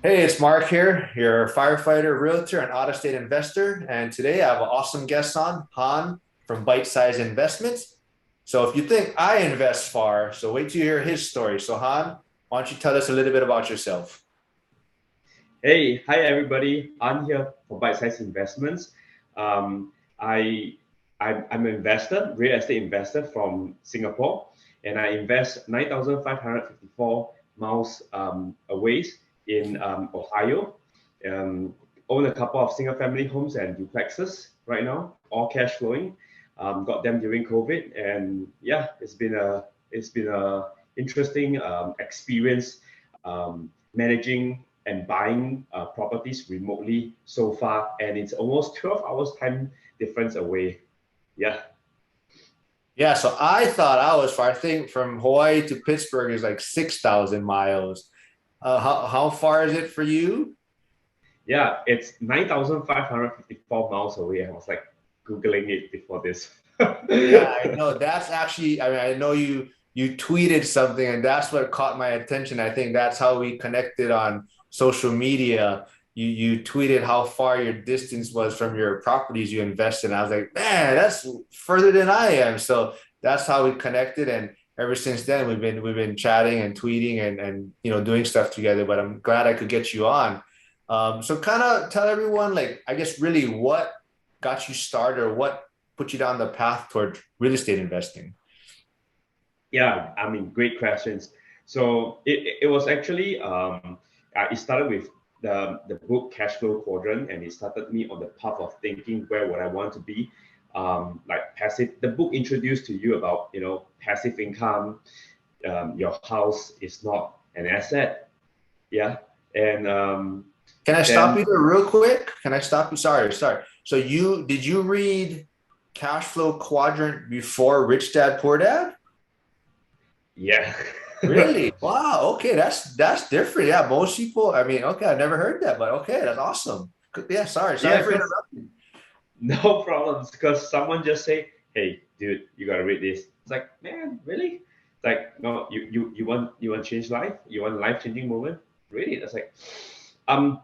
Hey, it's Mark here, your firefighter, realtor, and out-of-state investor. And today I have an awesome guest on, Han from Byte Sized Investments. So if you think I invest far, so wait till you hear his story. So Han, why don't you tell us a little bit about yourself? Hey, hi everybody. I'm here for Byte Sized Investments. Um, I, I'm an investor, real estate investor from Singapore, and I invest 9,554 miles away in Ohio. Um, Own a couple of single family homes and duplexes right now, all cash flowing. Got them during COVID, and yeah, it's been a interesting experience managing and buying properties remotely so far, and it's almost 12 hours time difference away. Yeah, Yeah, so I thought I was far. I think from Hawaii to Pittsburgh is like 6,000 miles. How far is it for you? yeah, it's 9,554 miles away. I was like Googling it before this. Yeah, I know. That's actually, I mean, I know you tweeted something and that's what caught my attention. I think that's how we connected on social media. You tweeted how far your distance was from your properties you invest in. I was like, man, that's further than I am. So that's how we connected. And ever since then we've been chatting and tweeting and doing stuff together. But I'm glad I could get you on. So kind of tell everyone like I guess really what got you started or what put you down the path toward real estate investing? Yeah, I mean, great questions. So it was actually it started with the book Cash Flow Quadrant, and it started me on the path of thinking where would I want to be. Like passive, the book introduced to you about passive income. Your house is not an asset, yeah, and Can I stop then you there real quick? Can I stop you? Sorry. So did you read Cash Flow Quadrant before Rich Dad Poor Dad? yeah. Really? Wow. Okay, that's different. Yeah, most people. I mean, okay, I've never heard that, but okay, that's awesome. Yeah, sorry Yeah, for because interrupting. no problems because someone just say, "Hey, dude, you gotta read this." It's like, man, really? It's like, no, you want change life? You want a life changing moment? Really? That's like,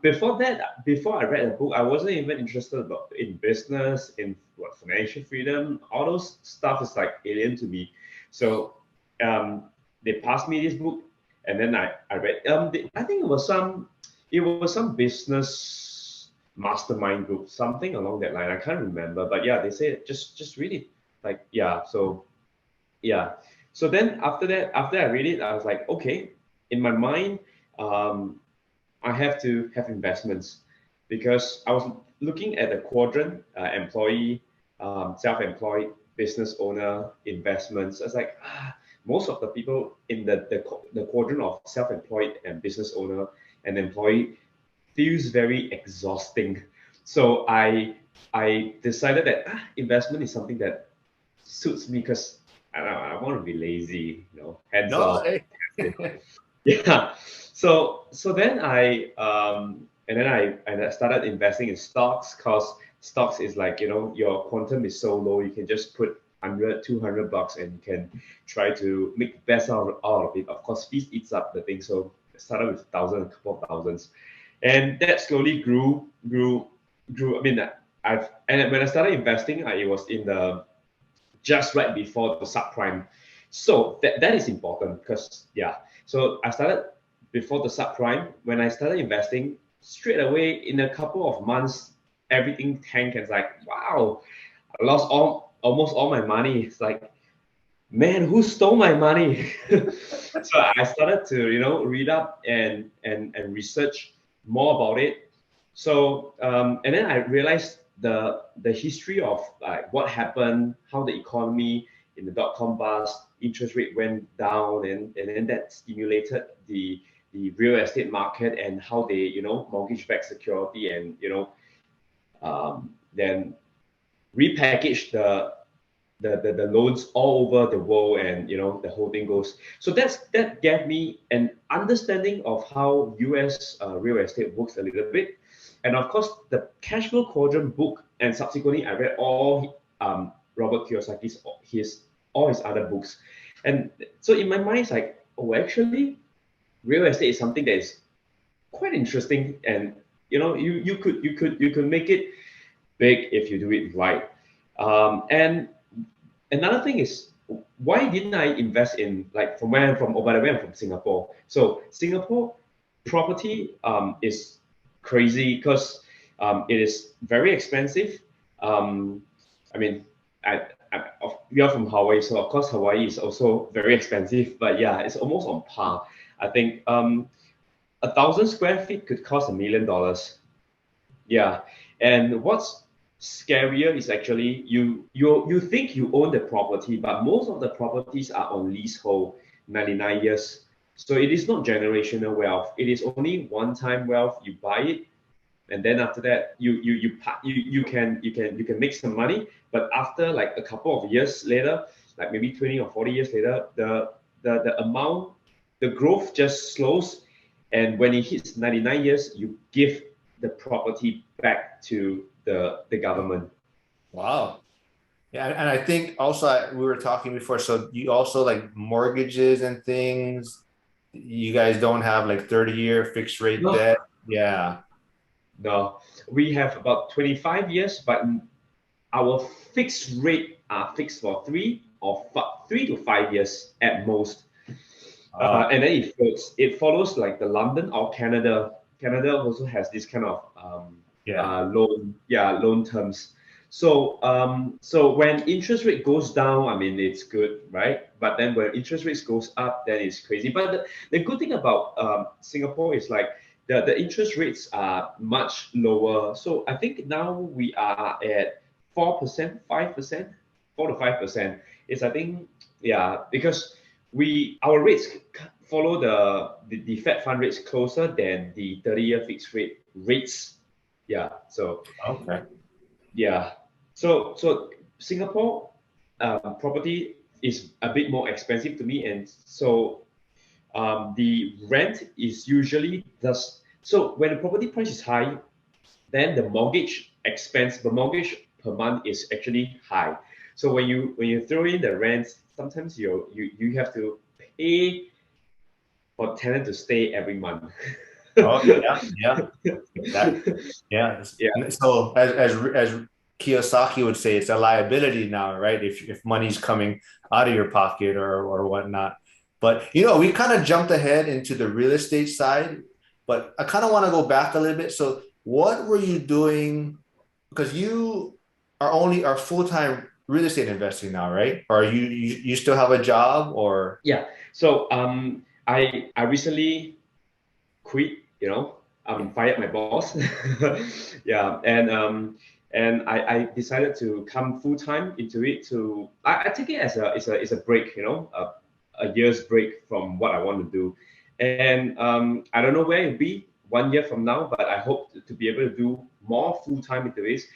before that, before I read the book, I wasn't even interested about in business, in what financial freedom, all those stuff is like alien to me. So, um, they passed me this book, and then I read. I think it was some business mastermind group, something along that line. I can't remember, but yeah, they said just read it. Like yeah, so yeah. So then after that, after I read it, I was like, okay, in my mind, um, I have to have investments because I was looking at the quadrant, employee, self-employed, business owner, investments. I was like, most of the people in the quadrant of self-employed and business owner and employee feels very exhausting. So I decided that investment is something that suits me because I don't know, I want to be lazy, hands No, off. hey. Yeah. So then I started investing in stocks because stocks is like, your quantum is so low, you can just put 100, $200 and you can try to make the best out of it. Of course, fees eats up the thing. So I started with a couple of thousands. And that slowly grew. I mean, and when I started investing, it was in the just right before the subprime. So that is important because yeah. So I started before the subprime. When I started investing, straight away in a couple of months, everything tanked. It's like wow, I lost almost all my money. It's like man, who stole my money? So I started to read up and research more about it. So and then I realized the history of like what happened, how the economy in the dot-com bust, interest rate went down, and then that stimulated the real estate market and how they mortgage-backed security and then repackage the loans all over the world, and the whole thing goes. So that gave me an understanding of how US real estate works a little bit. And of course the cash flow quadrant book, and subsequently I read all Robert Kiyosaki's his all his other books. And so in my mind it's like, oh, actually real estate is something that is quite interesting, and you could make it big if you do it right. And another thing is, why didn't I invest in, like, from where I'm from? Oh, by the way, I'm from Singapore. So Singapore property is crazy because it is very expensive. Um, I mean, we are from Hawaii, so of course Hawaii is also very expensive. But yeah, it's almost on par. I think 1,000 square feet could cost $1 million. Yeah, and what's scarier is actually you think you own the property, but most of the properties are on leasehold, 99 years. So it is not generational wealth. It is only one-time wealth. You buy it, and then after that, you can make some money. But after like a couple of years later, like maybe 20 or 40 years later, the amount, the growth just slows, and when it hits 99 years, you give the property back to the government. Wow. Yeah, and I think also we were talking before, so you also like mortgages and things. You guys don't have like 30-year fixed rate No, debt. Yeah. no, we have about 25 years, but our fixed rate are fixed for 3 to 5 years at most. Oh, And then it follows like the London or Canada. Canada also has this kind of yeah. loan terms. So when interest rate goes down, I mean it's good, right? But then when interest rates goes up, then it's crazy. But the good thing about Singapore is like the interest rates are much lower. So I think now we are at 4%, 5%, 4 to 5%. It's, I think, yeah, because our rates follow the Fed fund rates closer than the 30-year fixed rate rates. Yeah. So Okay. yeah. So Singapore property is a bit more expensive to me, and so the rent is usually just, so when the property price is high, then the mortgage per month is actually high. So when you throw in the rent, sometimes you have to pay for tenant to stay every month. Oh, yeah, yeah. That, yeah. Yeah, So as Kiyosaki would say, it's a liability now, right? If money's coming out of your pocket or whatnot. But we kind of jumped ahead into the real estate side, but I kind of want to go back a little bit. So what were you doing? Because you are full-time real estate investing now, right? Or you still have a job or yeah. So I recently quit. Fired my boss. Yeah, and I decided to come full time into it. I take it as a break. A year's break from what I want to do, and I don't know where it'll be 1 year from now, but I hope to be able to do more full time into this.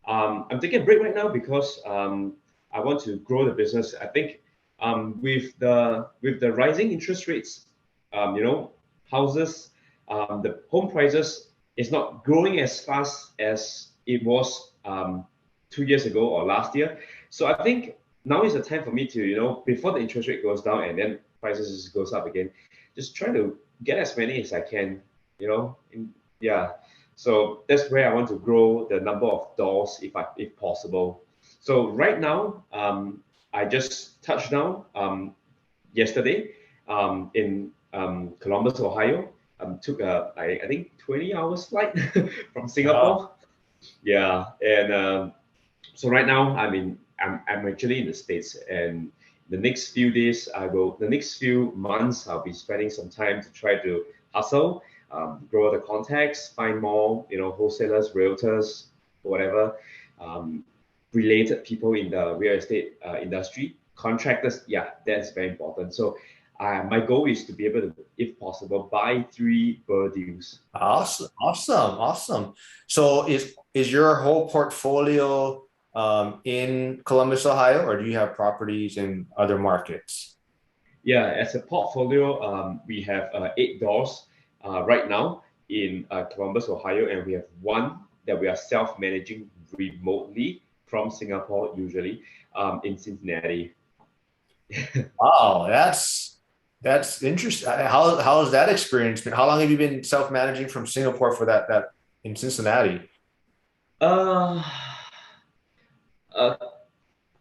I'm taking a break right now because I want to grow the business. I think with the rising interest rates, houses, the home prices is not growing as fast as it was 2 years ago or last year. So I think now is the time for me to, before the interest rate goes down and then prices just goes up again, just try to get as many as I can, yeah. So that's where I want to grow the number of doors if possible. So right now, I just touched down yesterday in Columbus, Ohio. Took I think 20 hours flight from oh, Singapore. Yeah, and so right now I'm actually in the States, and the next few months I'll be spending some time to try to hustle, grow the contacts, find more wholesalers, realtors, whatever, um, related people in the real estate industry, contractors. Yeah, that's very important. So my goal is to be able to, if possible, buy 3 BRRRR deals. awesome, awesome, awesome. So is your whole portfolio in Columbus, Ohio, or do you have properties in other markets? Yeah, as a portfolio, we have 8 doors right now in Columbus, Ohio, and we have one that we are self-managing remotely from Singapore, usually in Cincinnati. Wow, that's That's interesting. How has that experience been? How long have you been self-managing from Singapore for that in Cincinnati? Uh, uh,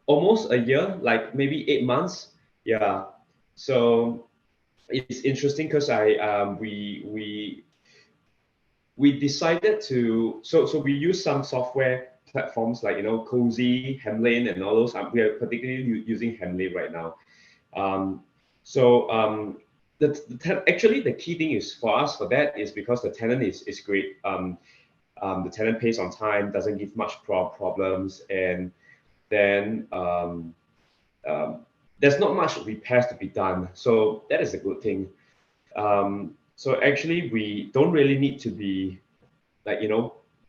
Almost a year, like maybe 8 months. Yeah. So it's interesting because I we decided to so we use some software platforms like Cozy, Hemlane, and all those. We are particularly using Hemlane right now. Um, so actually the key thing is for us for that is because the tenant is great. The tenant pays on time, doesn't give much problems, and then um, there's not much repairs to be done. So that is a good thing. So actually, we don't really need to be like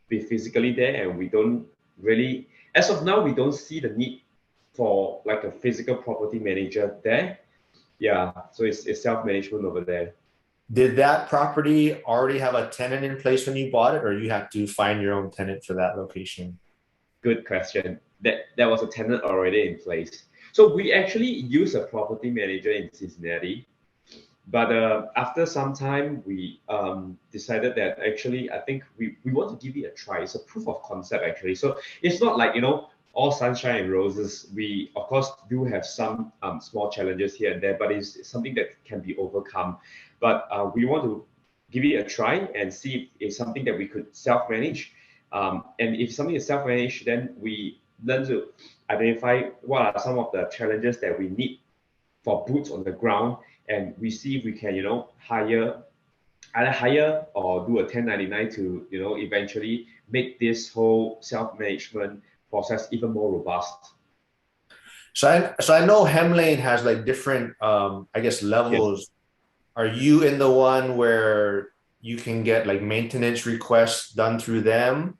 be physically there, and we don't really, as of now, we don't see the need for like a physical property manager there. Yeah, so it's self-management over there. Did that property already have a tenant in place when you bought it, or you had to find your own tenant for that location? Good question. That was a tenant already in place. So we actually use a property manager in Cincinnati. But after some time, we decided that actually, I think we want to give it a try. It's a proof of concept, actually. So it's not like, all sunshine and roses. We, of course, do have some small challenges here and there, but it's something that can be overcome. But we want to give it a try and see if it's something that we could self-manage. And if something is self-managed, then we learn to identify what are some of the challenges that we need for boots on the ground, and we see if we can either hire or do a 1099 to eventually make this whole self-management process even more robust. So I know Hemlane has like different I guess Yes. levels. Are you in the one where you can get like maintenance requests done through them?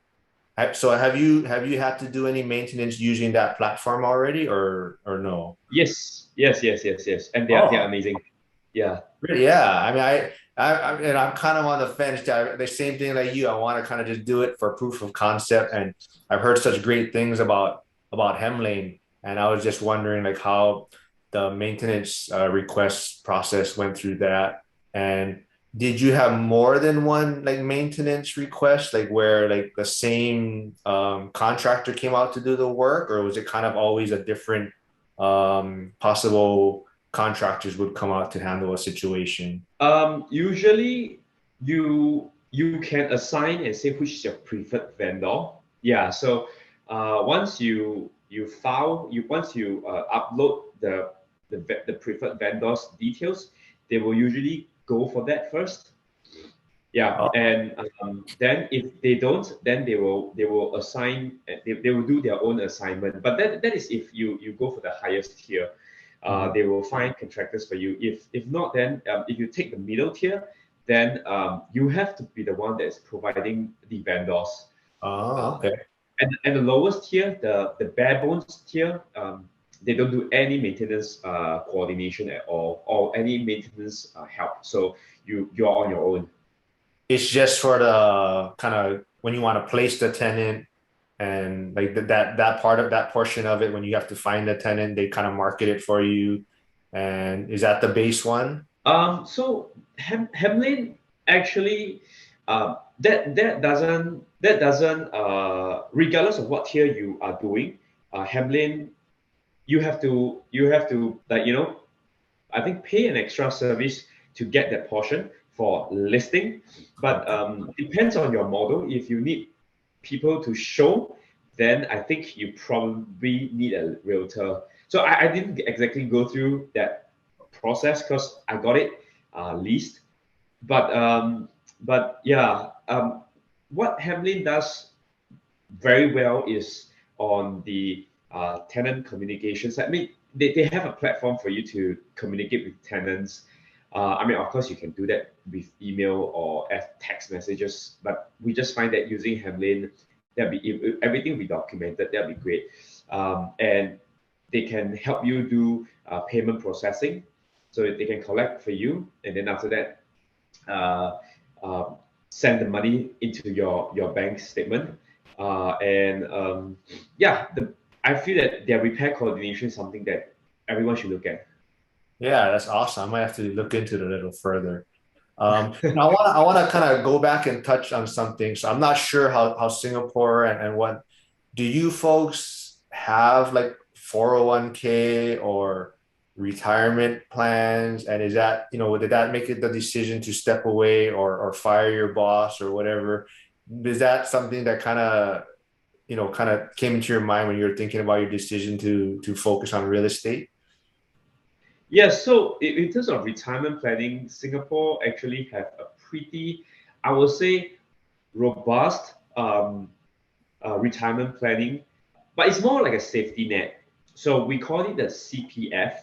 So have you had to do any maintenance using that platform already, or no? Yes, and they're Oh, amazing. Yeah. really? Yeah. I mean, and I'm kind of on the fence. The same thing like you. I want to kind of just do it for proof of concept, and I've heard such great things about Hemlane, and I was just wondering like how the maintenance request process went through that, and did you have more than one like maintenance request, like where like the same contractor came out to do the work, or was it kind of always a different possible contractors would come out to handle a situation? Usually you can assign and say which is your preferred vendor. Yeah. So once you file you once you upload the preferred vendor's details, they will usually go for that first. Yeah, Oh, and then if they don't, then they will assign. They will do their own assignment. But that is if you go for the highest tier. mhm. They will find contractors for you. If not, then if you take the middle tier, then you have to be the one that is providing the vendors. Oh, Uh, okay. and the lowest tier, the bare bones tier, they don't do any maintenance coordination at all or any maintenance help. So you're on your own. It's just for the kind of when you want to place the tenant and like that part of that portion of it when you have to find the tenant, they kind of market it for you. And is that the base one? So Hamlin actually, that doesn't regardless of what tier you are doing, Hamlin, you have to like I think pay an extra service to get that portion for listing, but Okay. depends on your model. If you need people to show, then I think you probably need a realtor. So I didn't exactly go through that process because I got it leased. But yeah, what Hamlin does very well is on the tenant communications. I mean, they have a platform for you to communicate with tenants. I mean, of course, you can do that with email or text messages, but we just find that using Hamlin, that be if everything be documented, that'd be great. And they can help you do payment processing, so they can collect for you, and then after that, uh, uh, send the money into your bank statement. And yeah, I feel that their repair coordination is something that everyone should look at. Yeah, that's awesome. I might have to look into it a little further. I want to kind of go back and touch on something. So I'm not sure how Singapore and what do you folks have like 401k or retirement plans? And is that, did that make it the decision to step away or fire your boss or whatever? Is that something that kind of came into your mind when you were thinking about your decision to focus on real estate? Yeah, so in terms of retirement planning, Singapore actually have a pretty, I would say, robust retirement planning, but it's more like a safety net. So we call it the CPF,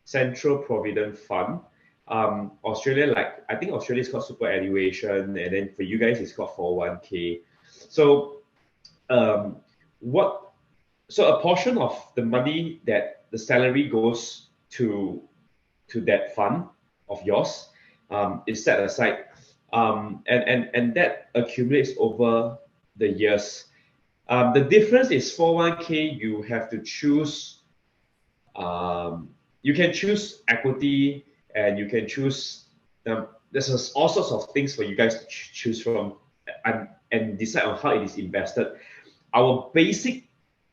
Central Provident Fund. Australia, like I think Australia is called superannuation, and then for you guys it's called 401k. So um, what? So a portion of the money that the salary goes to that fund of yours is set aside, and that accumulates over the years. The difference is 401k, you have to choose, you can choose equity and you can choose, there's all sorts of things for you guys to choose from and decide on how it is invested. Our basic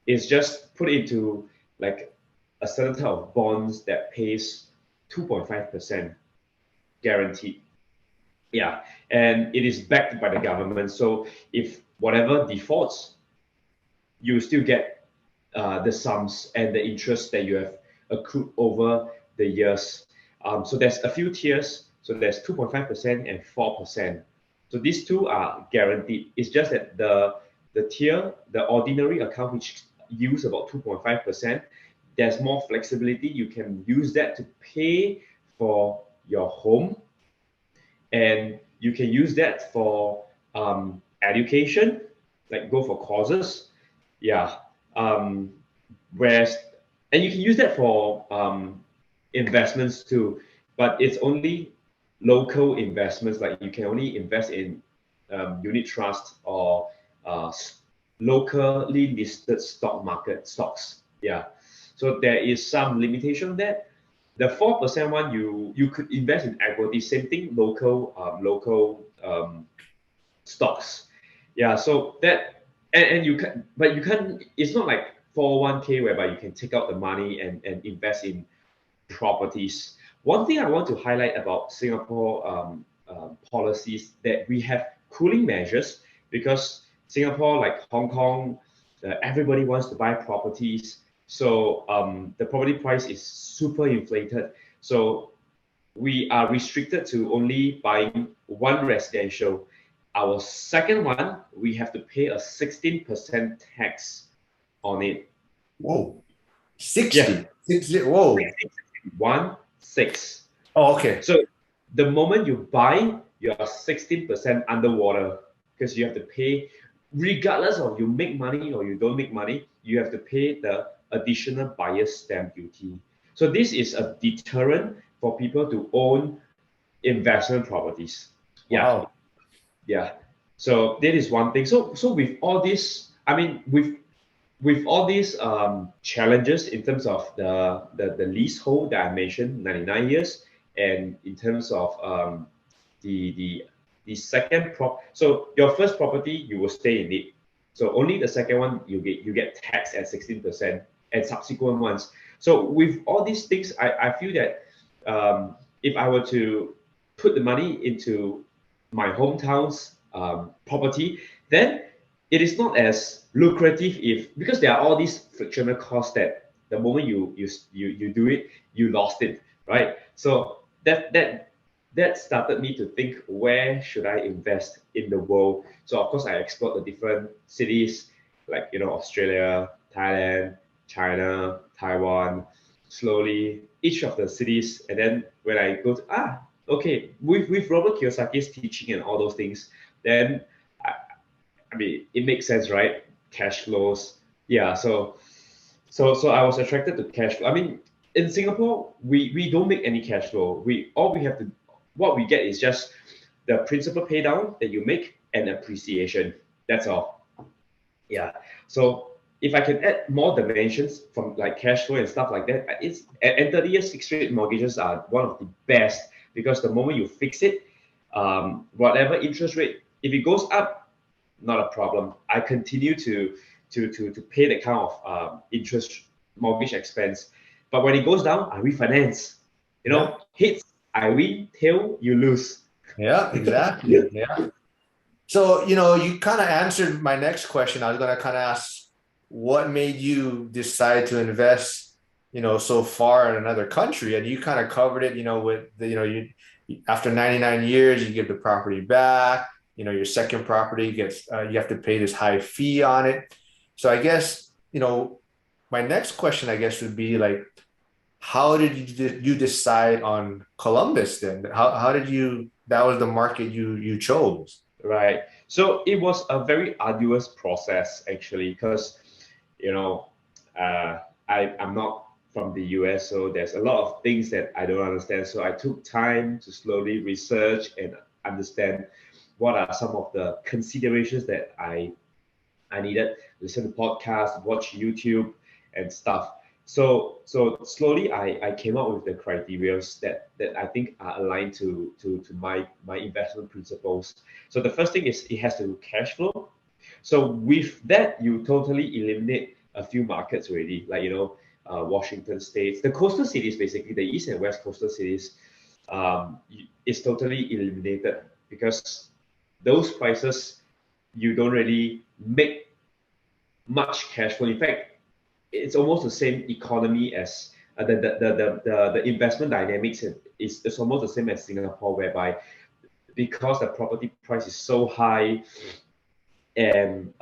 is just put into like a certain type of bonds that pays 2.5% guaranteed. Yeah, and it is backed by the government. So if whatever defaults, you still get the sums and the interest that you have accrued over the years. So there's a few tiers. So there's 2.5% and 4%. So these two are guaranteed. It's just that the tier, the ordinary account, which use about 2.5%, there's more flexibility. You can use that to pay for your home, and you can use that for education, like go for courses. Yeah. Um, whereas, and you can use that for investments too, but it's only local investments. Like you can only invest in unit trust or uh, locally listed stock market stocks. Yeah. So there is some limitation there. The 4% one, you could invest in equity, same thing, local stocks. Yeah, so that, and you can, but you can't, it's not like 401k whereby you can take out the money and invest in properties. One thing I want to highlight about Singapore policies, that we have cooling measures, because Singapore, like Hong Kong, everybody wants to buy properties. So the property price is super inflated. So we are restricted to only buying one residential. Our second one, we have to pay a 16% tax on it. Whoa, Yeah, 60, 60, whoa. 16. Oh, okay. So the moment you buy, you are 16% underwater, because you have to pay, regardless of you make money or you don't make money, you have to pay the additional buyer's stamp duty. So this is a deterrent for people to own investment properties. Yeah, Wow. yeah. So that is one thing. So with all this, I mean, with all these challenges in terms of the leasehold that I mentioned, 99 years, and in terms of the the the second so your first property you will stay in it. So only the second one you get taxed at 16%, and subsequent ones. So with all these things, I feel that if I were to put the money into my hometown's property, then it is not as lucrative, if because there are all these frictional costs that the moment you do it, you lost it, right? So that started me to think, where should I invest in the world? So of course I explored the different cities, like Australia, Thailand, China, Taiwan, slowly each of the cities. And then when I go to okay, with Robert Kiyosaki's teaching and all those things, then I, I mean, it makes sense, right? Cash flows. Yeah. So I was attracted to cash flow. I mean, in Singapore, we don't make any cash flow. We have to, what we get is just the principal pay down that you make and appreciation. That's all. Yeah. So if I can add more dimensions from like cash flow and stuff like that, it's and 30 years fixed rate mortgages are one of the best because the moment you fix it, whatever interest rate, if it goes up, not a problem. I continue to pay the kind of interest mortgage expense. But when it goes down, I refinance. You Yeah. know, hits I win, tail you lose. Yeah, exactly. Yeah. So, you kind of answered my next question. I was going to kind of ask what made you decide to invest, so far in another country. And you kind of covered it, with the, after 99 years, you give the property back, your second property gets, you have to pay this high fee on it. So I guess, my next question, I guess, would be like, how did you decide on Columbus then? How did that was the market you chose? Right. So it was a very arduous process actually, because you know, I'm not from the US, so there's a lot of things that I don't understand. So I took time to slowly research and understand what are some of the considerations that I needed. Listen to podcasts, watch YouTube and stuff. So slowly I came up with the criteria that I think are aligned to my investment principles. So the first thing is it has to cash flow. So with that, you totally eliminate a few markets already, like Washington states, the coastal cities, basically the east and west coastal cities, is totally eliminated because those prices you don't really make much cash flow. In fact, it's almost the same economy as the investment dynamics is almost the same as Singapore, whereby because the property price is so high and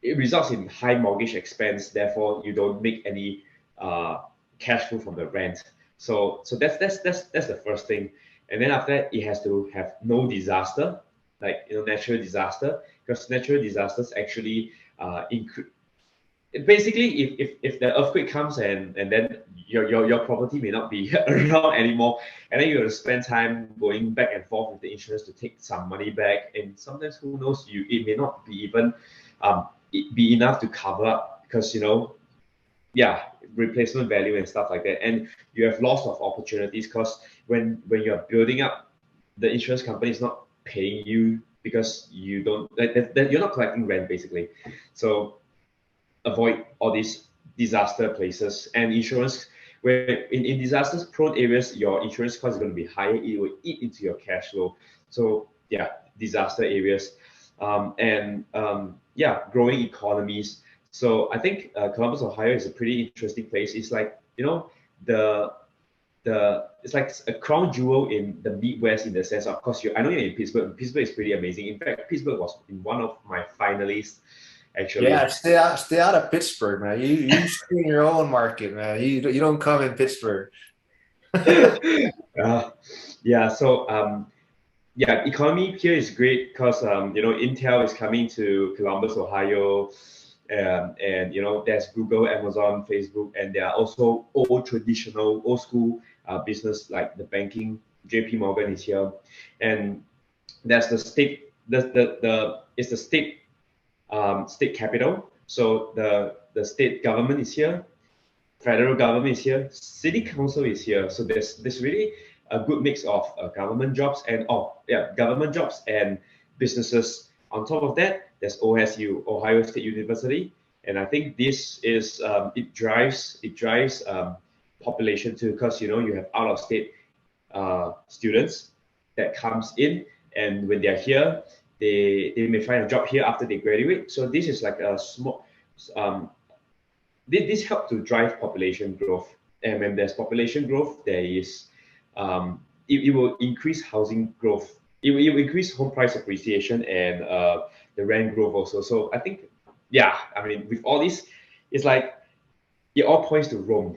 it results in high mortgage expense, therefore you don't make any cash flow from the rent. So that's the first thing. And then after that, it has to have no disaster, like natural disaster, because natural disasters actually increase. Basically, if the earthquake comes and then your property may not be around anymore, and then you have to spend time going back and forth with the insurance to take some money back, and sometimes who knows, it may not be even be enough to cover up because yeah, replacement value and stuff like that, and you have loss of opportunities because when you're building up, the insurance company is not paying you because you don't that you're not collecting rent basically. So avoid all these disaster places and insurance where in disasters prone areas your insurance cost is going to be higher, it will eat into your cash flow. So yeah, disaster areas, yeah, growing economies. So I think Columbus, Ohio is a pretty interesting place. It's like the it's like a crown jewel in the Midwest in the sense, of course, I know you're in Pittsburgh. Pittsburgh is pretty amazing. In fact, Pittsburgh was in one of my finalists Yeah, actually. stay out of Pittsburgh, man. You stay in your own market, man. You don't come in Pittsburgh. uh, yeah, so yeah, economy here is great because Intel is coming to Columbus, Ohio, and there's Google, Amazon, Facebook, and there are also old school business like the banking. JP Morgan is here, and there's the state. The it's the state capital. So the state government is here, federal government is here, city council is here. So there's really a good mix of government jobs and government jobs and businesses. On top of that, there's OSU, Ohio State University, and I think this is it drives population too because you have out of state students that comes in, and when they're here, they may find a job here after they graduate. So this is like a small um, this helps to drive population growth. And when there's population growth, there is it will increase housing growth. It will increase home price appreciation and the rent growth also. So I think, yeah, I mean, with all this, it's like it all points to Rome.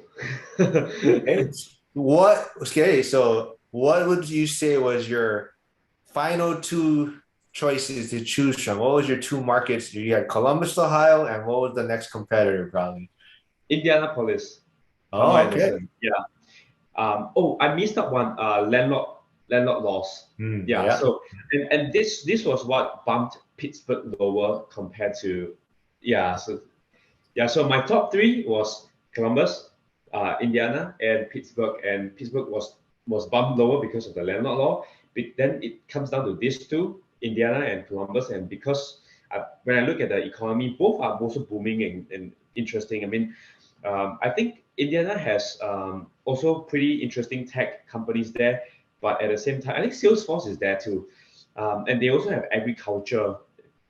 So what would you say was your final two choices to choose from? What was your two markets? You had Columbus, Ohio, and what was the next competitor, probably? Indianapolis, from what Oh, I okay. understand. Yeah. Oh, I missed out one. Landlord laws. Yeah. Yeah. So and this was what bumped Pittsburgh lower compared to, yeah. So Yeah, so my top three was Columbus, Indiana, and Pittsburgh. And Pittsburgh was bumped lower because of the landlord law. But then it comes down to these two, Indiana and Columbus. And because when I look at the economy, both are also booming and interesting. I mean, I think Indiana has also pretty interesting tech companies there. But at the same time, I think Salesforce is there too. And they also have agriculture.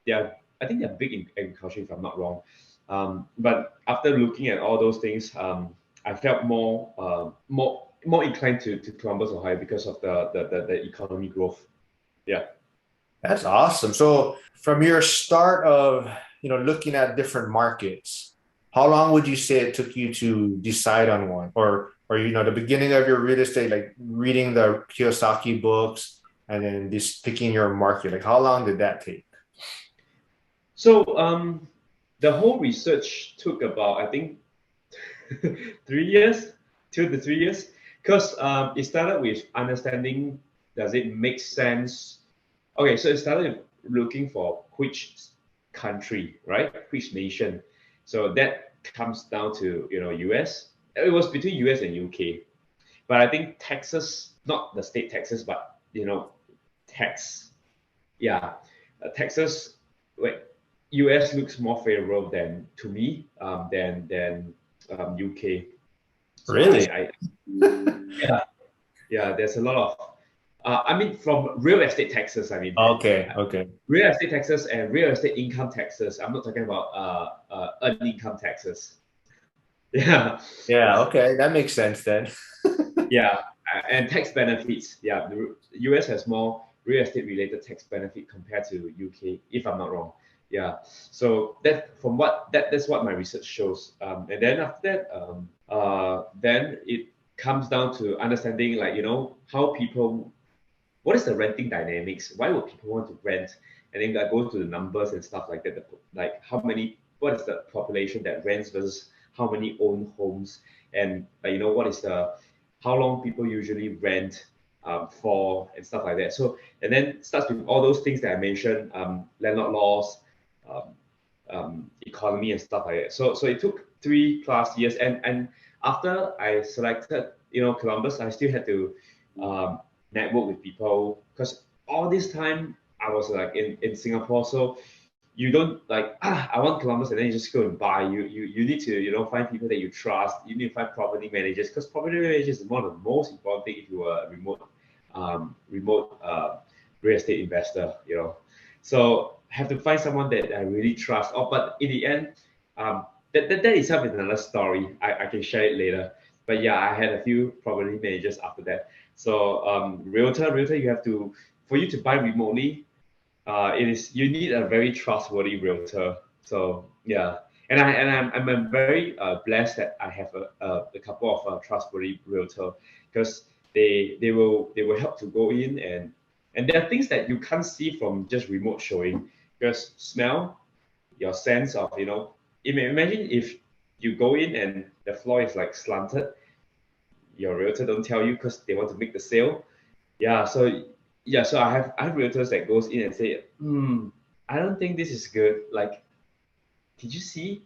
They are, I think they're big in agriculture, if I'm not wrong. But after looking at all those things, I felt more inclined to Columbus, Ohio because of the economy growth. Yeah. That's awesome. So from your start of, looking at different markets, how long would you say it took you to decide on one? Or the beginning of your real estate, like reading the Kiyosaki books and then just picking your market, like how long did that take? So the whole research took about, I think, 3 years, 2 to 3 years, because it started with understanding, does it make sense? Okay, so it started looking for which country, right? Which nation. So that comes down to, US. It was between US and UK. But I think Texas, not the state Texas, but tax. Yeah, Texas, wait, US looks more favorable than to me than UK. So Really? yeah, yeah, there's a lot of I mean from real estate taxes. I mean Okay, okay. real estate taxes and real estate income taxes. I'm not talking about earned income taxes. Yeah, Yeah, okay. That makes sense then. yeah, and tax benefits. Yeah, the US has more real estate related tax benefit compared to UK, if I'm not wrong. Yeah, so that's what my research shows. And then after that, then it comes down to understanding like how people, what is the renting dynamics? Why would people want to rent? And then I go to the numbers and stuff like that. Like what is the population that rents versus how many own homes, and what is how long people usually rent for and stuff like that. So and then starts with all those things that I mentioned, landlord laws, um, economy and stuff like that. So it took 3+ years, and after I selected Columbus, I still had to um, network with people because all this time I was like in Singapore. So you don't like I want Columbus and then you just go and buy. You need to find people that you trust. You need to find property managers because property managers is one of the most important thing if you are a remote real estate investor. So have to find someone that I really trust. Oh, but in the end, that itself is another story. I can share it later. But yeah, I had a few property managers after that. So realtor, you have to, for you to buy remotely, you need a very trustworthy realtor. So yeah, I'm very blessed that I have a couple of trustworthy realtor because they will help to go in, and there are things that you can't see from just remote showing because smell, your sense of imagine if you go in and the floor is like slanted, your realtor don't tell you because they want to make the sale. Yeah, so yeah, so I have realtors that goes in and say, I don't think this is good. Like, did you see?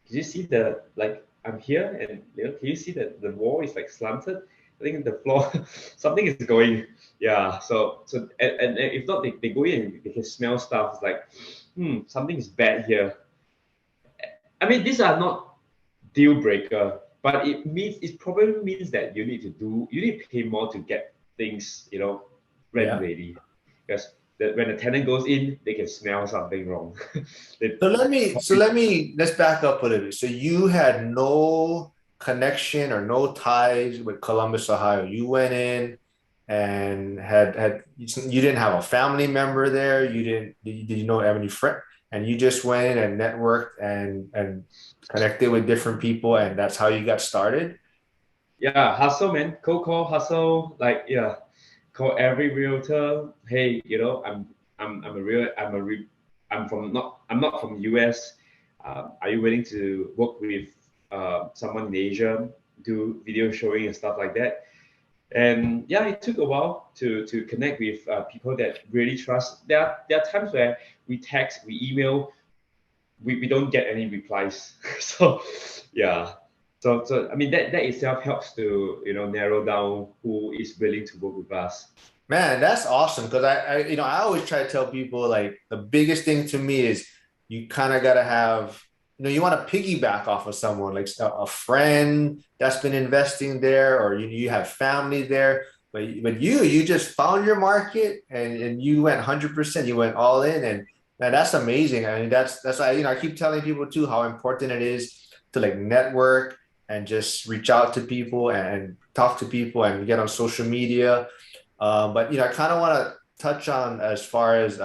Did you see the like? I'm here, and can you see that the wall is like slanted? I think the floor, something is going. Yeah. So and if not, they go in and they can smell stuff. It's like, something is bad here. I mean, these are not deal breaker, but it probably means that you need to pay more to get things, rent Yeah. ready. Because when the tenant goes in, they can smell something wrong. they Let's back up a little bit. So you had no connection or no ties with Columbus, Ohio. You went in and you didn't have a family member there. You didn't did you know have any friend, and you just went in and networked and connected with different people, and that's how you got started. yeah, hustle, man. Cold call, hustle. Like, yeah, call every realtor. Hey, I'm a real, I'm a re, I'm not from US. Are you willing to work with someone in Asia, do video showing and stuff like that? And yeah, it took a while to connect with people that really trust. There are times where we text, we email, we don't get any replies. So yeah. So I mean that itself helps to narrow down who is willing to work with us. Man, that's awesome because I always try to tell people like the biggest thing to me is you kind of got to have, you want to piggyback off of someone like a friend that's been investing there, or you have family there. But you just found your market and you went 100%, you went all in, and man, that's amazing. I mean, that's why, I keep telling people too how important it is to like network and just reach out to people and talk to people and get on social media. But I kind of want to touch on as far as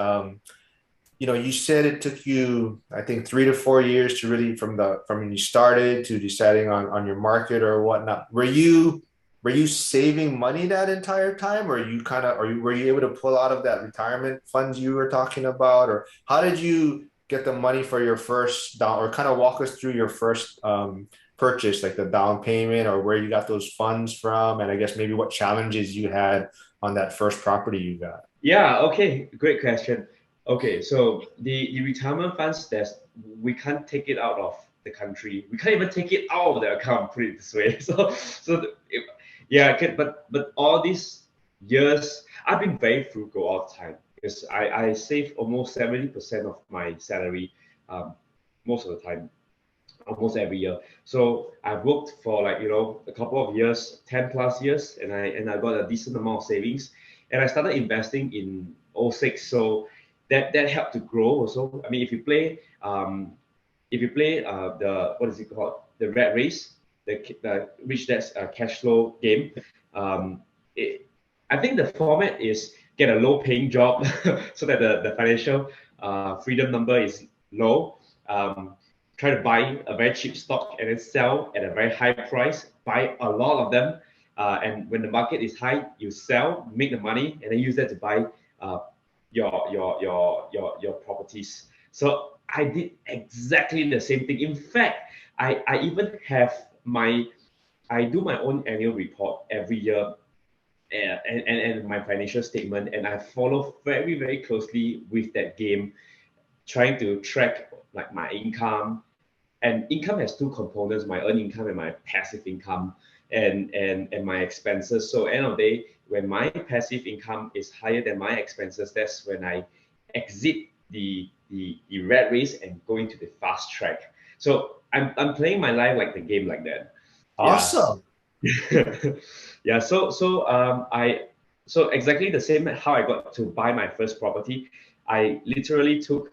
you said it took you, I think, 3 to 4 years to really from when you started to deciding on your market or whatnot. Were you saving money that entire time, or you kind of, or were you able to pull out of that retirement funds you were talking about, or how did you get the money for your first down, or kind of walk us through your first purchase, like the down payment, or where you got those funds from, and I guess maybe what challenges you had on that first property you got? Yeah, okay, great question. Okay, so the retirement funds, we can't take it out of the country. We can't even take it out of the account, put it this way. Yeah, but all these years, I've been very frugal all the time because I save almost 70% of my salary, um, most of the time, almost every year. So I've worked for like a couple of years, 10 plus years, and I got a decent amount of savings, and I started investing in '06. So that helped to grow also. I mean, if you play the what is it called, the rat race, the which that's a cash flow game. Um, it, I think the format is get a low paying job so that the financial freedom number is low. Um, Try to buy a very cheap stock and then sell at a very high price, buy a lot of them. And when the market is high, you sell, make the money, and then use that to buy uh, your properties. So I did exactly the same thing. In fact, I even have I do my own annual report every year, and my financial statement, and I follow very, very closely with that game, trying to track like my income. And income has two components: my earned income and my passive income, and my expenses. So end of the day, when my passive income is higher than my expenses, that's when I exit the rat race and go into the fast track. So I'm playing my life like the game like that. Yeah. Awesome. Yeah. So exactly the same how I got to buy my first property. I literally took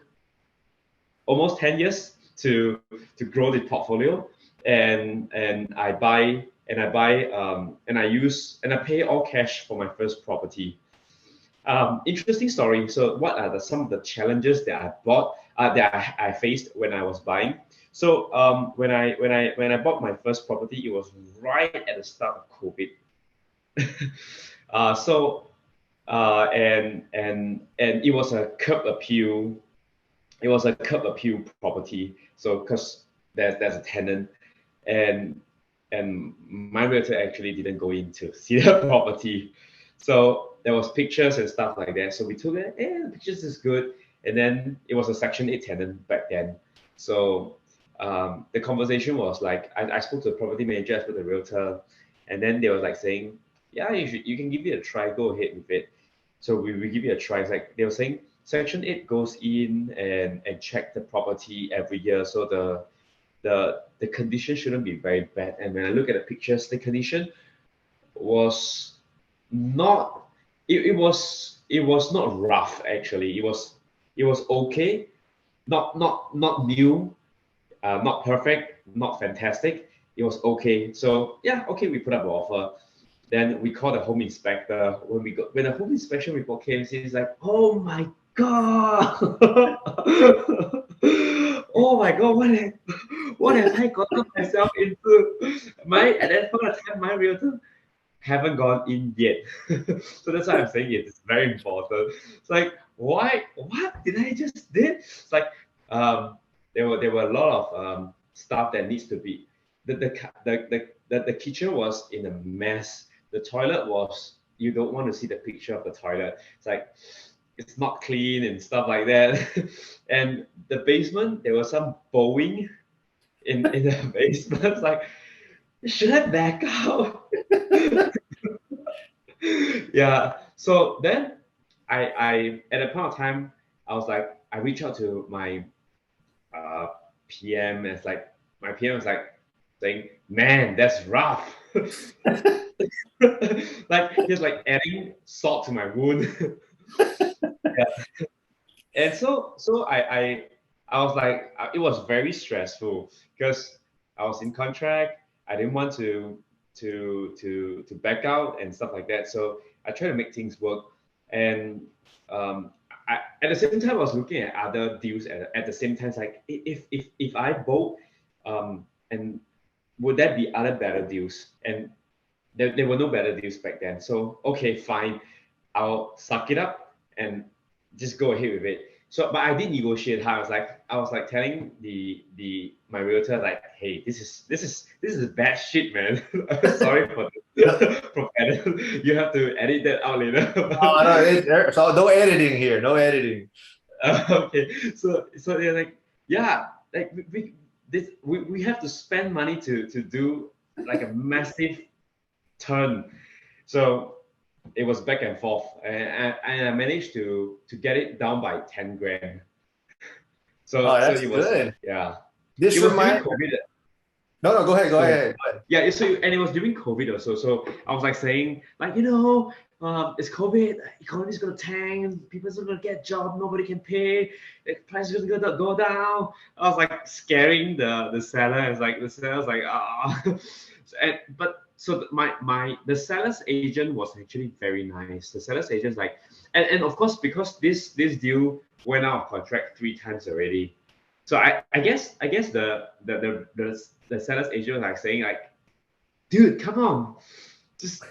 almost 10 years to grow the portfolio, and I pay all cash for my first property. Interesting story. So what are some of the challenges that I faced when I was buying? So when I bought my first property, it was right at the start of COVID. uh, so and it was a curb appeal. It was a curb appeal property. So because there's a tenant, and my realtor actually didn't go in to see the property. So there was pictures and stuff like that. So we took it, the pictures is good. And then it was a Section 8 tenant back then. So the conversation was like, I spoke to the property manager, I spoke to the realtor, and then they were like saying, yeah, you can give it a try, go ahead with it. So we give it a try. It's like they were saying Section 8 goes in and check the property every year. So the condition shouldn't be very bad. And when I look at the pictures, the condition was not it was not rough actually. It was okay, not new, not perfect, not fantastic. It was okay. So yeah, okay, we put up an offer. Then we called the home inspector. When the home inspection report came, he's like, "Oh my god, oh my god, what have I gotten myself into?" At that point of time, my realtor haven't gone in yet. So that's why I'm saying it's very important. It's like, what did I just did? It's like um, there were a lot of stuff that needs to be. The kitchen was in a mess. The toilet was, you don't want to see the picture of the toilet. It's like it's not clean and stuff like that. And the basement, there was some bowing in the basement. It's like, should I back out? Yeah. So then I at a point of time, I was like, I reached out to my uh, PM. And it's like my PM was like saying, "Man, that's rough." Like he's like adding salt to my wound. Yeah. And so I was like, it was very stressful because I was in contract. I didn't want to back out and stuff like that. So I tried to make things work. And um, at the same time, I was looking at other deals at the same time. It's like if I bolt, and would there be other better deals? And there were no better deals back then. So okay, fine, I'll suck it up and just go ahead with it. So, but I did negotiate hard. I was like telling the my realtor like, hey, this is bad shit, man. Sorry for the profanity. You have to edit that out later. Oh, no, so no editing here, no editing. Okay, so they're like, yeah, like we have to spend money to do like a massive turn. So it was back and forth, and I managed to get it down by 10 grand. Oh, So that's it was, good. yeah. This It was during remind COVID. No, no, go ahead, go Go ahead. ahead. Yeah, and it was during COVID also. So I was like saying, like, it's COVID, economy's gonna tank, people's not gonna get job, nobody can pay, the price is gonna go down. I was like scaring the seller. It's like the seller's like, ah. My the seller's agent was actually very nice. The seller's agent's like, and of course because this deal went out of contract 3 times already. So I guess the seller's agent was like saying like, dude, come on, just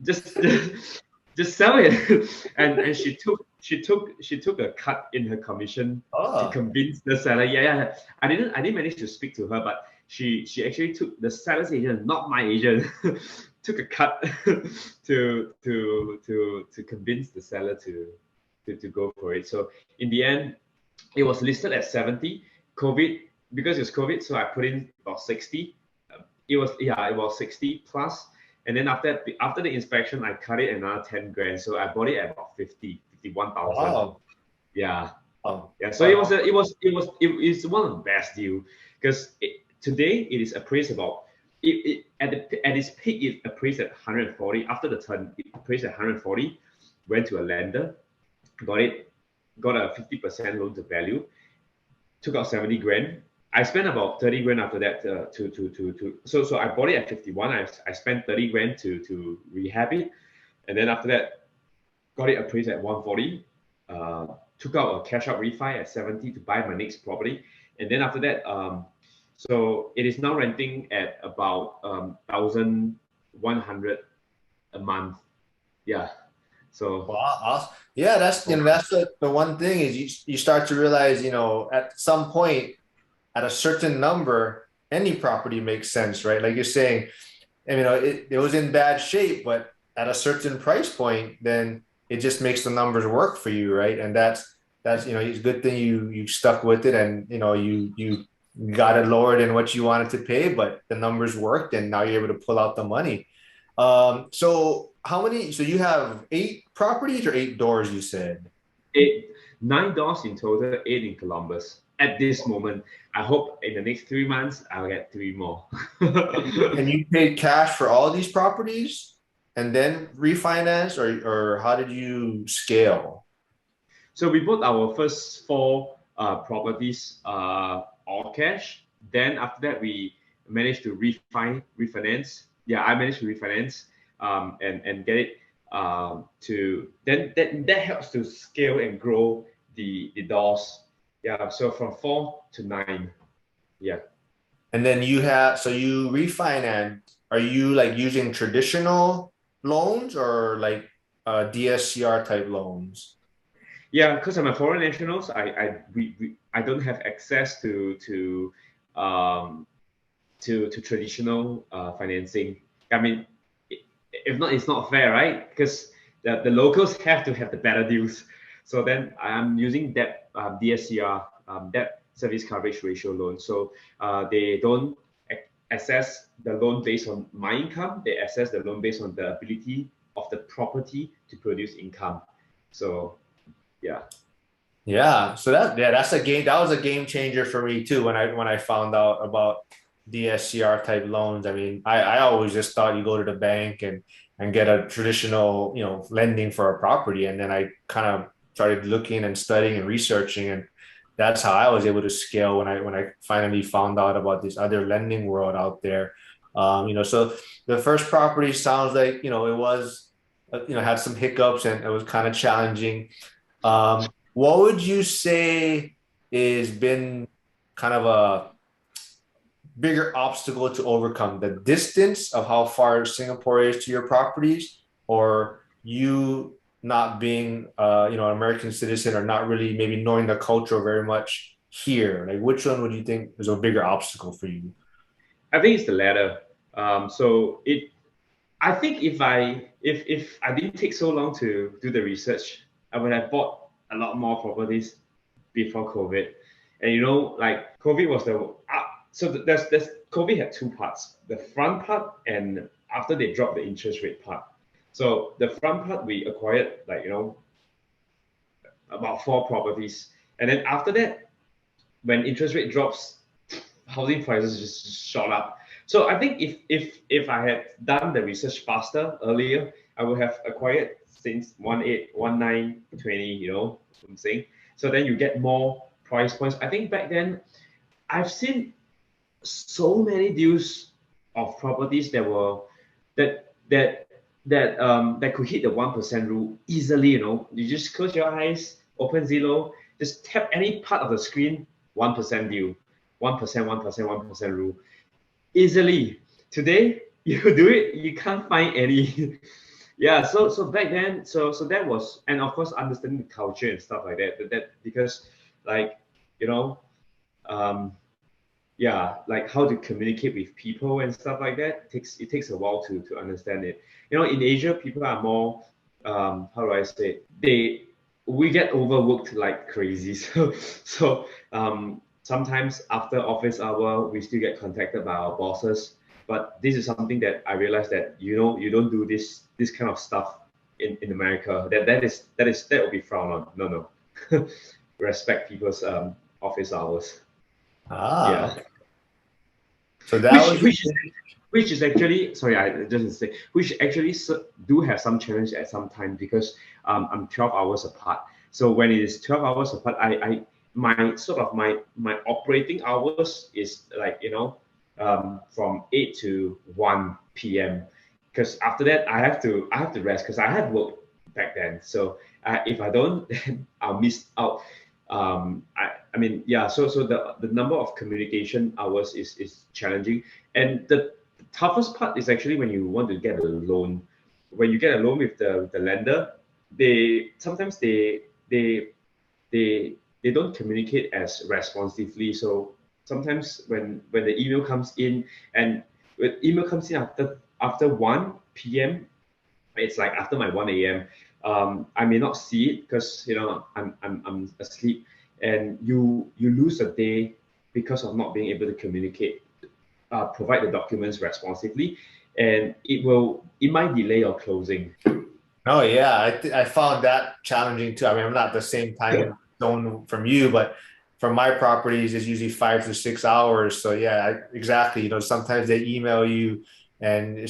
just sell it. And she took a cut in her commission to Oh, convince the seller. Yeah, yeah. I didn't manage to speak to her, but she actually took the seller's agent, not my agent, took a cut to convince the seller to go for it. So in the end, it was listed at 70. COVID, because it's COVID, so I put in about 60. It was 60 plus. And then after the inspection, I cut it another 10 grand. So I bought it at about 51,000. wow. Yeah. Oh, Yeah. So oh, it's one of the best deal because today it is appraised about at its peak it appraised at 140. After the turn, it appraised at 140. Went to a lender, got it, got a 50% loan to value, took out 70 grand. I spent about 30 grand after that so I bought it at 51. I spent 30 grand to rehab it. And then after that, got it appraised at 140. Took out a cash out refi at 70 to buy my next property. And then after that, so it is now renting at about 1,100 a month. Yeah. So wow. Awesome. Yeah, that's the one thing is you start to realize, at some point at a certain number, any property makes sense, right? Like you're saying, and it was in bad shape, but at a certain price point, then it just makes the numbers work for you, right? And that's it's a good thing you stuck with it, and you got it lower than what you wanted to pay, but the numbers worked, and now you're able to pull out the money. So how many? So you have 8 properties or 8 doors, you said. eight, 9 doors in total, eight in Columbus. At this moment, I hope in the next 3 months I'll get three more. And you paid cash for all these properties and then refinance, or how did you scale? So we bought our first four properties all cash. Then after that, we managed to refinance. Yeah, I managed to refinance and get it to then that helps to scale and grow the doors. Yeah, so from 4 to 9. Yeah. And then so you refinance. Are you like using traditional loans or like DSCR type loans? Yeah, because I'm a foreign nationals, I don't have access um, to traditional financing. I mean, if not, it's not fair, right? Because the locals have to have the better deals. So then I'm using debt DSCR, debt service coverage ratio loan. So they don't assess the loan based on my income. They assess the loan based on the ability of the property to produce income. So yeah. Yeah, so that's a game. That was a game changer for me too when I found out about DSCR type loans. I mean, I always just thought you go to the bank and get a traditional, lending for a property, and then I kind of started looking and studying and researching, and that's how I was able to scale when I finally found out about this other lending world out there. So the first property sounds like it was had some hiccups and it was kind of challenging. What would you say is been kind of a bigger obstacle to overcome? The distance of how far Singapore is to your properties, or you not being, an American citizen, or not really maybe knowing the culture very much here? Like, which one would you think is a bigger obstacle for you? I think it's the latter. So I think if I didn't take so long to do the research, I would have bought a lot more properties before COVID. And like COVID was there's COVID had two parts, the front part and after they dropped the interest rate part. So the front part we acquired like about four properties, and then after that when interest rate drops, housing prices just shot up. So I think if I had done the research faster earlier, I would have acquired since 18, 19, 20, what I'm saying. So then you get more price points. I think back then I've seen so many deals of properties that were that could hit the 1% rule easily. You just close your eyes, open Zillow, just tap any part of the screen, 1% deal, 1%, 1%, 1% rule, easily. Today, you do it, you can't find any. Yeah, so back then, so that was, and of course understanding the culture and stuff like that because like you know um yeah, like how to communicate with people and stuff like that. It takes a while to understand it. In Asia, people are more how do I say it? We get overworked like crazy. So sometimes after office hour, we still get contacted by our bosses. But this is something that I realized that you don't do this kind of stuff in America. That will be frowned on. No. Respect people's office hours. Ah, Yeah. okay. So that which was which is which is actually, sorry, I just say, which actually do have some challenge at some time because I'm 12 hours apart. So when it is 12 hours apart, I my sort of my operating hours is like from 8 to 1 p.m. because after that I have to rest because I had work back then. So if I don't, then I'll miss out. I mean, yeah. So the number of communication hours is challenging, and the toughest part is actually when you want to get a loan. When you get a loan with the lender, they sometimes they they don't communicate as responsively. So sometimes when the email comes in, and when email comes in after 1 p.m., it's like after my 1 a.m. I may not see it because I'm asleep, and you lose a day because of not being able to communicate, provide the documents responsively, and it might delay your closing. Oh yeah, I found that challenging too. I mean, I'm not the same time zone from you, but from my properties, it's usually 5 to 6 hours. So yeah, exactly. Sometimes they email you, and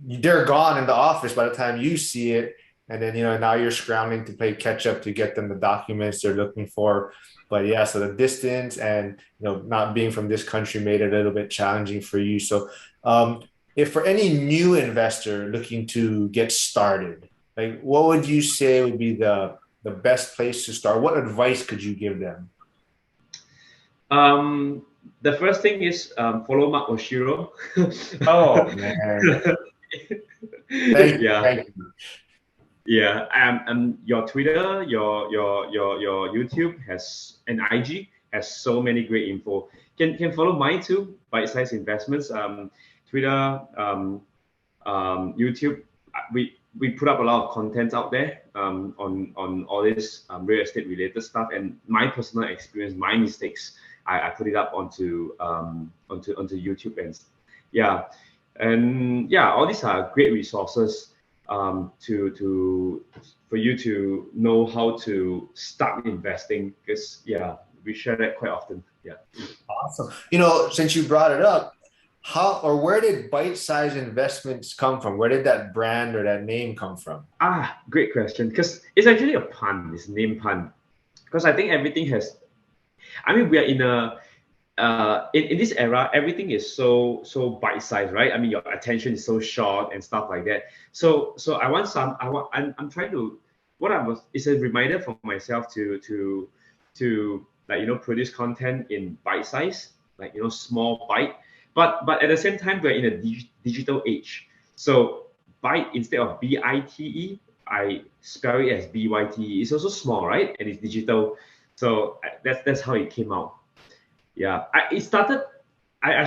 they're gone in the office by the time you see it, and then now you're scrambling to play catch up to get them the documents they're looking for. But yeah, so the distance and not being from this country made it a little bit challenging for you. So if for any new investor looking to get started, like what would you say would be the best place to start? What advice could you give them? Um, the first thing is follow Mark Oshiro. Oh man, thank you, Yeah, thank you. yeah. Your Twitter, your YouTube has and IG has so many great info. Can follow mine too, Byte Sized Investments. Twitter, YouTube. we put up a lot of content out there on all this real estate related stuff, and my personal experience, my mistakes, I put it up onto YouTube, and yeah, and yeah, all these are great resources to for you to know how to start investing, because yeah, we share that quite often. Yeah. Awesome. Since you brought it up, how or where did Byte Sized Investments come from? Where did that brand or that name come from? Great question. Because it's actually a pun. It's a name pun. Because I think everything has. I mean, we are in a in this era, everything is so bite-sized, right? I mean, your attention is so short and stuff like that. So I want some. I'm trying to. What I was. It's a reminder for myself to like produce content in bite size, like small bite. But at the same time, we're in a digital age. So Byte, instead of BITE, I spell it as BYTE. It's also small, right? And it's digital. So that's how it came out. Yeah, I started. I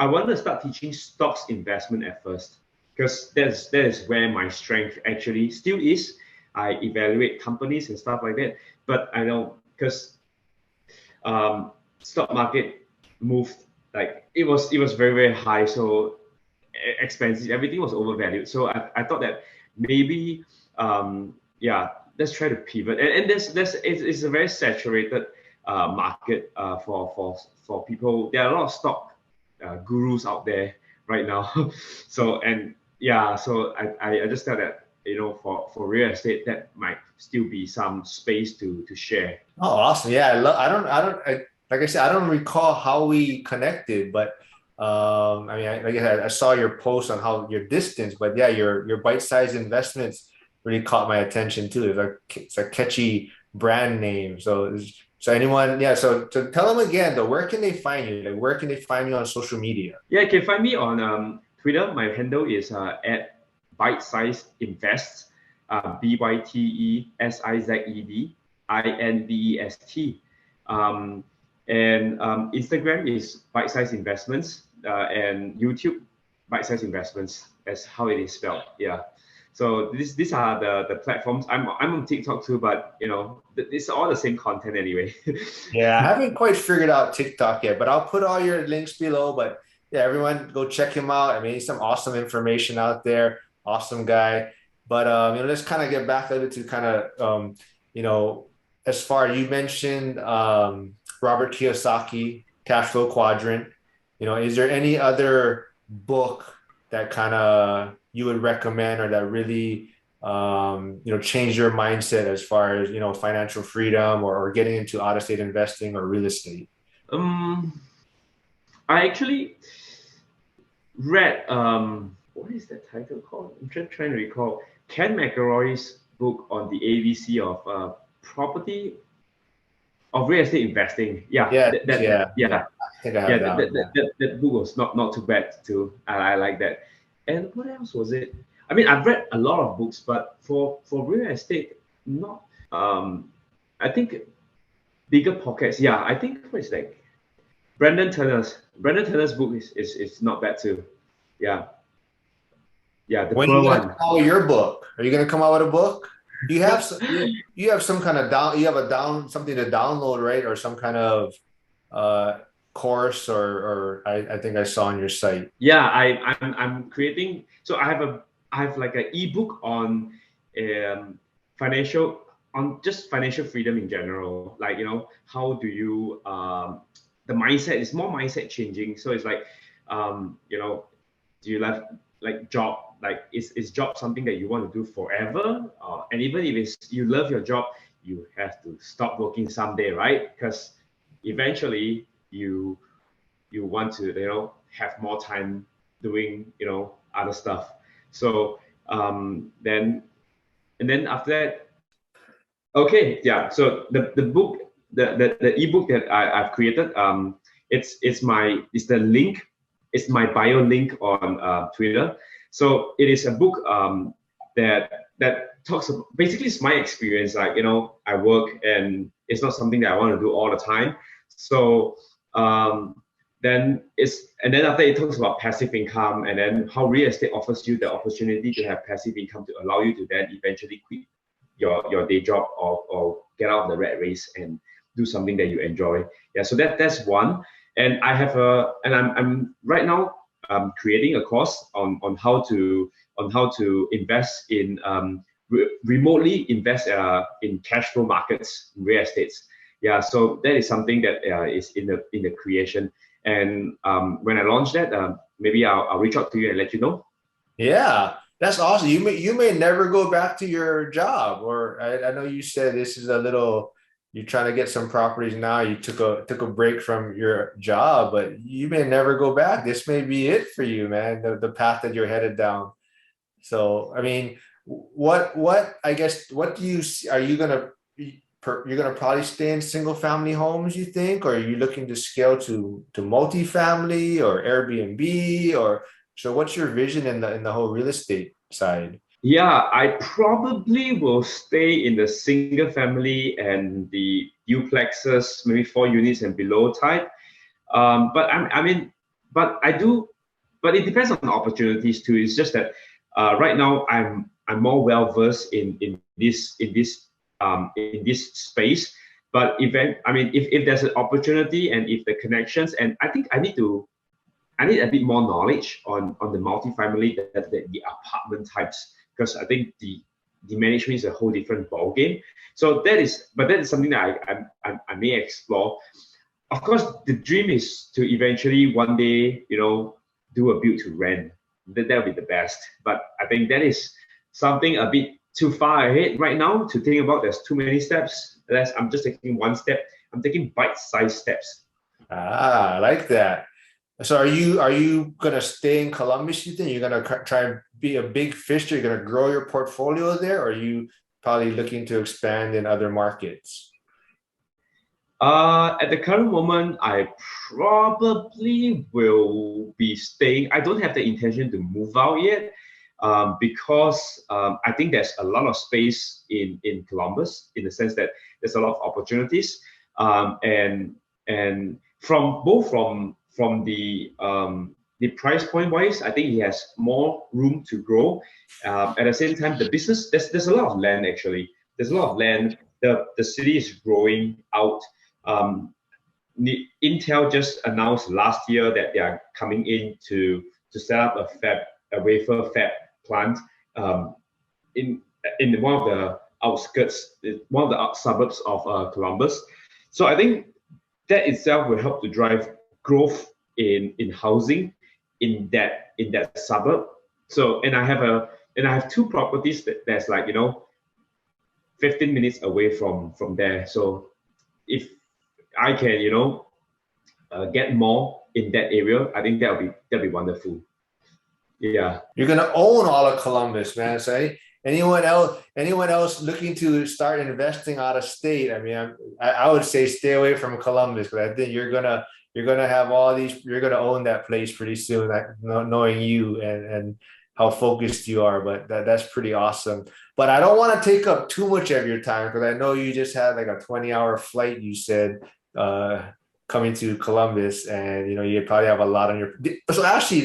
wanted to start teaching stocks investment at first, because that is where my strength actually still is. I evaluate companies and stuff like that. But I know, because stock market moved, like it was very very high, so expensive. Everything was overvalued. So I thought that maybe yeah, let's try to pivot. And it's a very saturated market for people. There are a lot of stock gurus out there right now. So and yeah, so I just thought that for real estate, that might still be some space to share. Oh, awesome. Yeah, like I said, I don't recall how we connected, but I mean, like I said, I saw your post on how your distance, but yeah, your bite-sized investments really caught my attention too. It's a catchy brand name. So anyone, yeah. So tell them again though, where can they find you? Like, where can they find you on social media? Yeah, you can find me on Twitter. My handle is at Byte Sized Invests, BYTESIZED and Instagram is Byte Sized Investments, and YouTube Byte Sized Investments. That's how it is spelled. Yeah. So these are the platforms. I'm on TikTok too, but it's all the same content anyway. Yeah, I haven't quite figured out TikTok yet, but I'll put all your links below. But yeah, everyone go check him out. I mean, he's some awesome information out there. Awesome guy. But let's kind of get back a little to kind of you know, as far you mentioned Robert Kiyosaki, Cash Flow Quadrant. Is there any other book that kind of you would recommend or that really change your mindset as far as financial freedom or getting into out of state investing or real estate? I actually read what is that title called? I'm just trying to recall. Ken McElroy's book on the ABC of property of real estate investing. Yeah, Yeah, yeah. I think I Yeah, have that one. that book was not too bad too. I like that. And what else was it? I mean, I've read a lot of books, but for real estate, not. I think Bigger Pockets. Yeah, I think it's like Brandon Turner's book is not bad too. Yeah, yeah, the When are poor you gonna one. come out with your book? Are you gonna come out with a book? You have some kind of something to download, right? Or some kind of uh course or I think I saw on your site. Yeah, I'm creating. So I have like an ebook on um, financial on just financial freedom in general. Like how do you the mindset is more mindset changing. So it's like do you love like job, like is job something that you want to do forever? And even if it's you love your job, you have to stop working someday, right? Because eventually you want to have more time doing other stuff. So then and then after that, okay, yeah. So the book, the ebook that I've created, it's the link, it's my bio link on Twitter. So it is a book that talks about, basically it's my experience. Like I work and it's not something that I want to do all the time. So and then after it talks about passive income, and then how real estate offers you the opportunity to have passive income to allow you to then eventually quit your day job, or get out of the rat race and do something that you enjoy. Yeah, so that's one. And I have I'm right now creating a course on how to invest in remotely invest in cash flow markets, real estates. Yeah, so that is something that is in the creation. And when I launch that, maybe I'll reach out to you and let you know. Yeah, that's awesome. You may never go back to your job, or I know you said this is a little, you're trying to get some properties now. You took a break from your job, but you may never go back. This may be it for you, man. The path that you're headed down. So, I mean, what I guess what do you see? Are you gonna you're gonna probably stay in single family homes, you think, or are you looking to scale to multifamily or Airbnb, or so? What's your vision in the whole real estate side? Yeah, I probably will stay in the single family and the duplexes, maybe 4 units and below type. I mean, but I do, but it depends on the opportunities too. It's just that right now I'm more well versed in this space. But I mean, if there's an opportunity and if the connections, and I think I need a bit more knowledge on the multifamily, the apartment types, because I think the management is a whole different ball game. So that is something that I may explore. Of course, the dream is to eventually one day, do a build to rent. That'll be the best. But I think that is something a bit too far ahead right now to think about. There's too many steps. I'm just taking one step. I'm taking bite-sized steps. Ah, I like that. So are you gonna stay in Columbus? You think you're gonna try and be a big fish? You're gonna grow your portfolio there, or are you probably looking to expand in other markets? At the current moment, I probably will be staying. I don't have the intention to move out yet, because I think there's a lot of space in Columbus, in the sense that there's a lot of opportunities, and from the price point wise, I think he has more room to grow. At the same time, the business, there's a lot of land actually. There's a lot of land. The city is growing out. Um, Intel just announced last year that they are coming in to set up a wafer fab plant, um, in one of the outskirts, one of the suburbs of Columbus. So I think that itself will help to drive growth in housing in that suburb. So and I have two properties that's like 15 minutes away from there. So if I can get more in that area, I think that'll be wonderful. Yeah. You're gonna own all of Columbus, man. So anyone else looking to start investing out of state, I mean, I would say stay away from Columbus, because I think you're gonna have all these. You're gonna own that place pretty soon, knowing you and how focused you are. But that's pretty awesome. But I don't want to take up too much of your time, because I know you just had like a 20-hour flight, you said, uh, coming to Columbus, and you probably have a lot on your. So actually,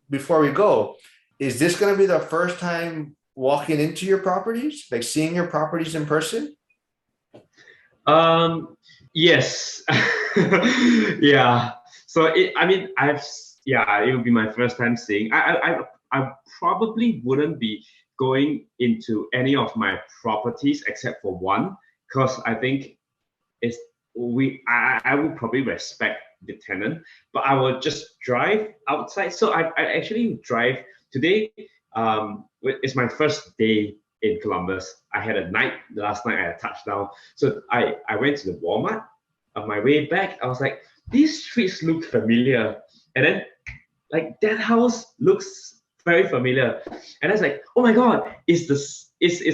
before we go, is this going to be the first time walking into your properties, like seeing your properties in person? Yes. Yeah. So I mean, yeah, it will be my first time seeing. I probably wouldn't be going into any of my properties except for one, because I think it's I would probably respect the tenant, but I will just drive outside. So I actually drive today. It's my first day in Columbus. I had a night last night. I had a touchdown. So I went to the Walmart. On my way back, I was like, these streets look familiar, and then like that house looks very familiar, and I was like, oh my god, it's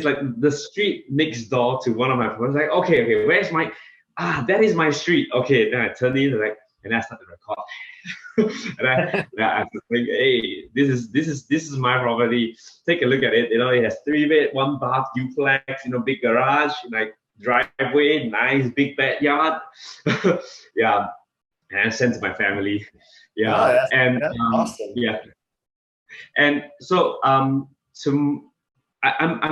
like the street next door to one of my friends. Like, okay, where's my that is my street. Okay, then I turned in, like, and I started to record. I think, hey, this is my property. Take a look at it. It has 3 bed, 1 bath, duplex. Big garage, like driveway, nice big backyard. Yeah, and I sent to my family. Oh, Yeah, and that's awesome. yeah, and so I'm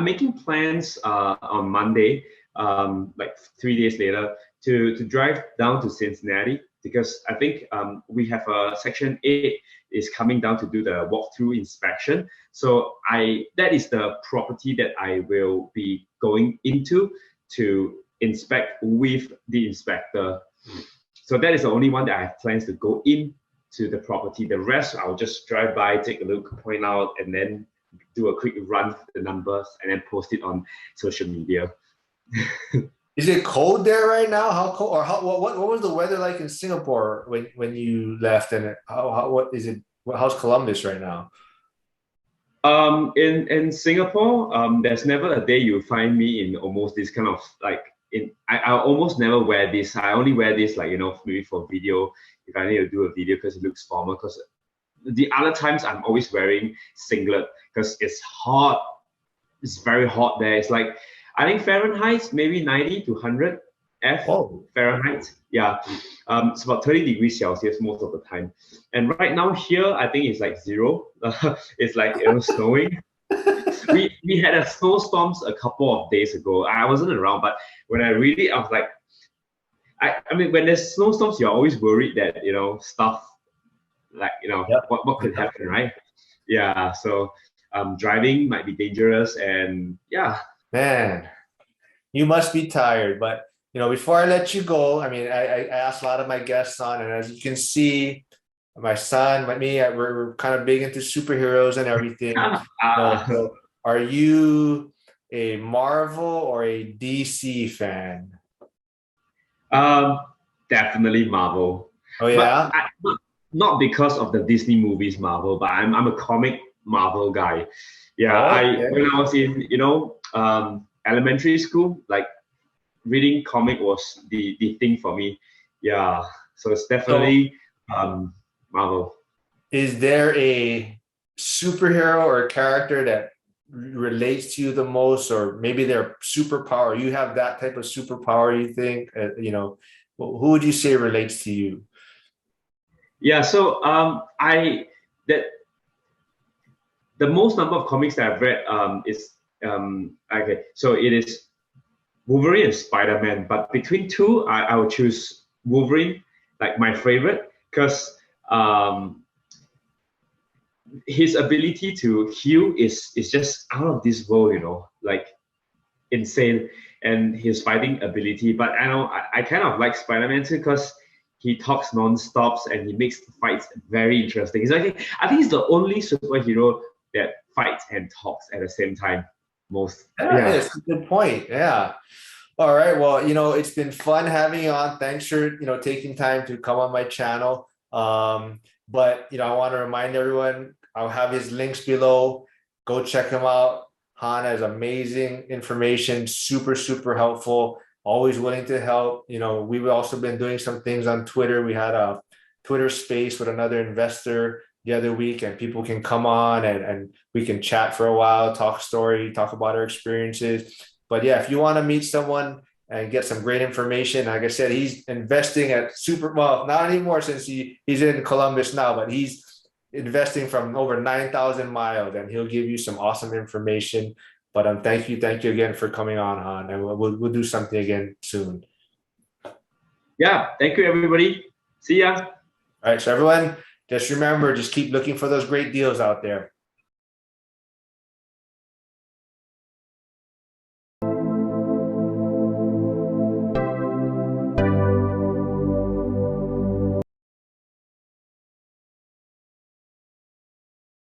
making plans on Monday, like 3 days later, to drive down to Cincinnati because I think we have a Section 8 is coming down to do the walkthrough inspection. So that is the property that I will be going into to inspect with the inspector. So that is the only one that I have plans to go in to the property. The rest I'll just drive by, take a look, point out, and then do a quick run for the numbers and then post it on social media. Is it cold there right now? How cold, or what was the weather like in Singapore when you left? And what is it? How's Columbus right now? In Singapore, there's never a day you find me in almost this kind of like I almost never wear this. I only wear this like maybe for video if I need to do a video because it looks formal. Because the other times I'm always wearing singlet because it's hot. It's very hot there. It's like I think Fahrenheit maybe 90 to 100 F Oh, Fahrenheit. Yeah, it's about 30 degrees Celsius most of the time. And right now here, I think it's like zero. It's like snowing. We had a snowstorms a couple of days ago. I wasn't around, but when I read it, I was like, I mean, when there's snowstorms, you're always worried that stuff like yep. what could happen, right? Yeah. So driving might be dangerous, and yeah. Man, you must be tired. But before I let you go, I mean, I asked a lot of my guests on, and as you can see, my son, me, we're kind of big into superheroes and everything. uh, So are you a Marvel or a DC fan? Um, definitely Marvel, Oh but yeah. not because of the Disney movies Marvel, but I'm a comic Marvel guy. Yeah, Oh, I okay. when I was in elementary school, like reading comic was the thing for me. Yeah, so it's So definitely Marvel. is there a superhero or a character that relates to you the most, or maybe their superpower? You have that type of superpower, you think? Who would you say relates to you? Yeah, so I that the most number of comics that I've read is okay. So it is Wolverine and Spider-Man, but between two, I would choose Wolverine, like my favorite, because um, his ability to heal is just out of this world, like insane, and his fighting ability. But I kind of like Spider-Man too because he talks non-stops and he makes the fights very interesting. I think he's the only superhero that fights and talks at the same time. Most, Yeah, yeah. it's a good point. Yeah. All right. Well, it's been fun having you on. Thanks for, taking time to come on my channel. But, I want to remind everyone, I'll have his links below. Go check him out. Han has amazing information, super, super helpful, always willing to help. We've also been doing some things on Twitter. We had a Twitter space with another investor the other week, and people can come on and we can chat for a while, talk story, talk about our experiences. But yeah, if you want to meet someone and get some great information, like I said, he's investing at well, not anymore since he's in Columbus now, but he's investing from over 9,000 miles, and he'll give you some awesome information. But thank you again for coming on, Han, and we'll do something again soon. Yeah, thank you, everybody. See ya. All right, so everyone, just remember, just keep looking for those great deals out there.